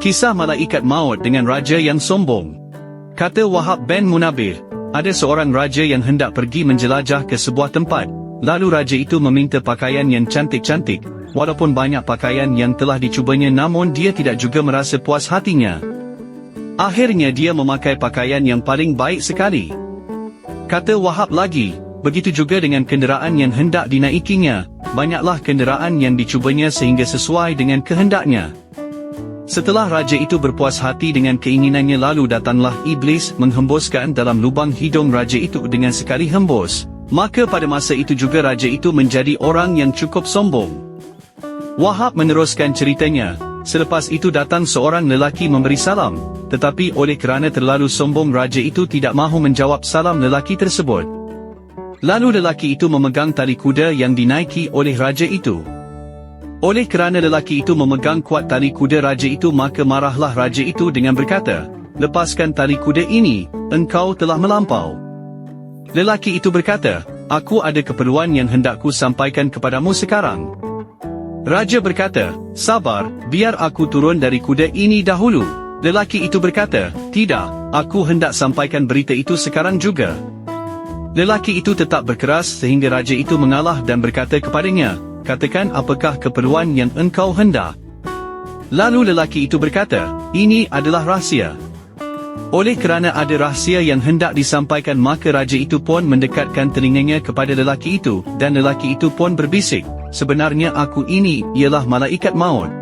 Kisah Malaikat Maut dengan Raja yang Sombong. Kata Wahab bin Munabih, ada seorang raja yang hendak pergi menjelajah ke sebuah tempat. Lalu raja itu meminta pakaian yang cantik-cantik. Walaupun banyak pakaian yang telah dicubanya, namun dia tidak juga merasa puas hatinya. Akhirnya dia memakai pakaian yang paling baik sekali. Kata Wahab lagi, begitu juga dengan kenderaan yang hendak dinaikinya. Banyaklah kenderaan yang dicubanya sehingga sesuai dengan kehendaknya. Setelah raja itu berpuas hati dengan keinginannya, lalu datanglah iblis menghembuskan dalam lubang hidung raja itu dengan sekali hembus. Maka pada masa itu juga raja itu menjadi orang yang cukup sombong. Wahab meneruskan ceritanya, selepas itu datang seorang lelaki memberi salam, tetapi oleh kerana terlalu sombong raja itu tidak mahu menjawab salam lelaki tersebut. Lalu lelaki itu memegang tali kuda yang dinaiki oleh raja itu. Oleh kerana lelaki itu memegang kuat tali kuda raja itu, maka marahlah raja itu dengan berkata, "Lepaskan tali kuda ini, engkau telah melampau." Lelaki itu berkata, "Aku ada keperluan yang hendak ku sampaikan kepadamu sekarang." Raja berkata, "Sabar, biar aku turun dari kuda ini dahulu." Lelaki itu berkata, "Tidak, aku hendak sampaikan berita itu sekarang juga." Lelaki itu tetap berkeras sehingga raja itu mengalah dan berkata kepadanya, "Katakan apakah keperluan yang engkau hendak?" Lalu lelaki itu berkata, "Ini adalah rahsia." Oleh kerana ada rahsia yang hendak disampaikan, maka raja itu pun mendekatkan telinganya kepada lelaki itu, dan lelaki itu pun berbisik, "Sebenarnya aku ini ialah malaikat maut."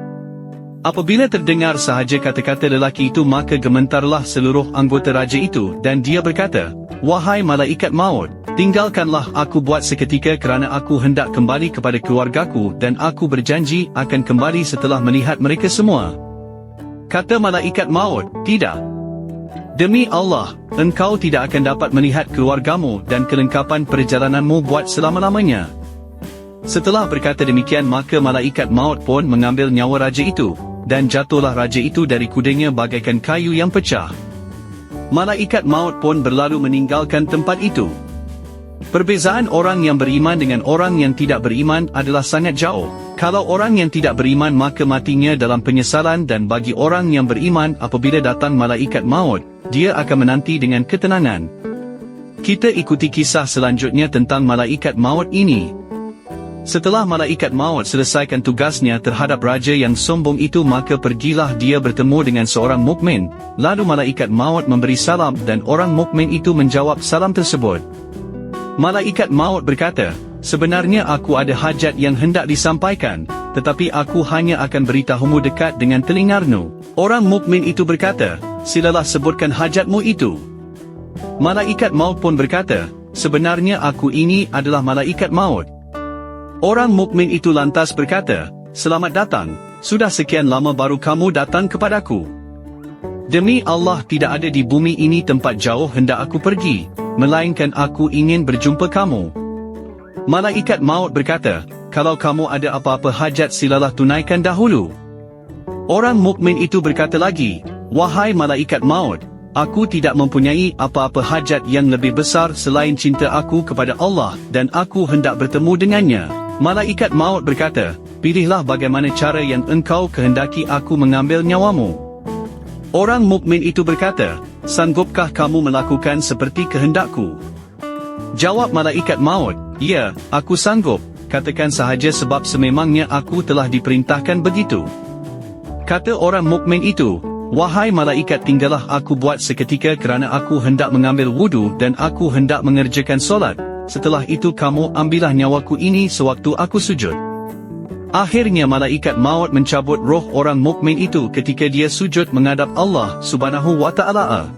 Apabila terdengar sahaja kata-kata lelaki itu, maka gementarlah seluruh anggota raja itu, dan dia berkata, "Wahai malaikat maut, tinggalkanlah aku buat seketika kerana aku hendak kembali kepada keluargaku dan aku berjanji akan kembali setelah melihat mereka semua." Kata malaikat maut, "Tidak. Demi Allah, engkau tidak akan dapat melihat keluargamu dan kelengkapan perjalananmu buat selama-lamanya." Setelah berkata demikian, maka malaikat maut pun mengambil nyawa raja itu, dan jatuhlah raja itu dari kudanya bagaikan kayu yang pecah. Malaikat maut pun berlalu meninggalkan tempat itu. Perbezaan orang yang beriman dengan orang yang tidak beriman adalah sangat jauh. Kalau orang yang tidak beriman, maka matinya dalam penyesalan, dan bagi orang yang beriman, apabila datang malaikat maut, dia akan menanti dengan ketenangan. Kita ikuti kisah selanjutnya tentang malaikat maut ini. Setelah malaikat maut selesaikan tugasnya terhadap raja yang sombong itu, maka pergilah dia bertemu dengan seorang mukmin. Lalu malaikat maut memberi salam, dan orang mukmin itu menjawab salam tersebut. Malaikat maut berkata, "Sebenarnya aku ada hajat yang hendak disampaikan, tetapi aku hanya akan beritahumu dekat dengan telingamu." Orang mukmin itu berkata, "Silalah sebutkan hajatmu itu." Malaikat maut pun berkata, "Sebenarnya aku ini adalah malaikat maut." Orang mukmin itu lantas berkata, "Selamat datang, sudah sekian lama baru kamu datang kepadaku. Demi Allah, tidak ada di bumi ini tempat jauh hendak aku pergi, melainkan aku ingin berjumpa kamu." Malaikat maut berkata, "Kalau kamu ada apa-apa hajat, silalah tunaikan dahulu." Orang mukmin itu berkata lagi, "Wahai malaikat maut, aku tidak mempunyai apa-apa hajat yang lebih besar selain cinta aku kepada Allah, dan aku hendak bertemu dengannya." Malaikat maut berkata, "Pilihlah bagaimana cara yang engkau kehendaki aku mengambil nyawamu." Orang mukmin itu berkata, "Sanggupkah kamu melakukan seperti kehendakku?" Jawab malaikat maut, "Ya, aku sanggup. Katakan sahaja, sebab sememangnya aku telah diperintahkan begitu." Kata orang mukmin itu, "Wahai malaikat, tinggallah aku buat seketika kerana aku hendak mengambil wudu dan aku hendak mengerjakan solat. Setelah itu kamu ambillah nyawaku ini sewaktu aku sujud." Akhirnya malaikat maut mencabut roh orang mukmin itu ketika dia sujud menghadap Allah Subhanahu wa Ta'ala.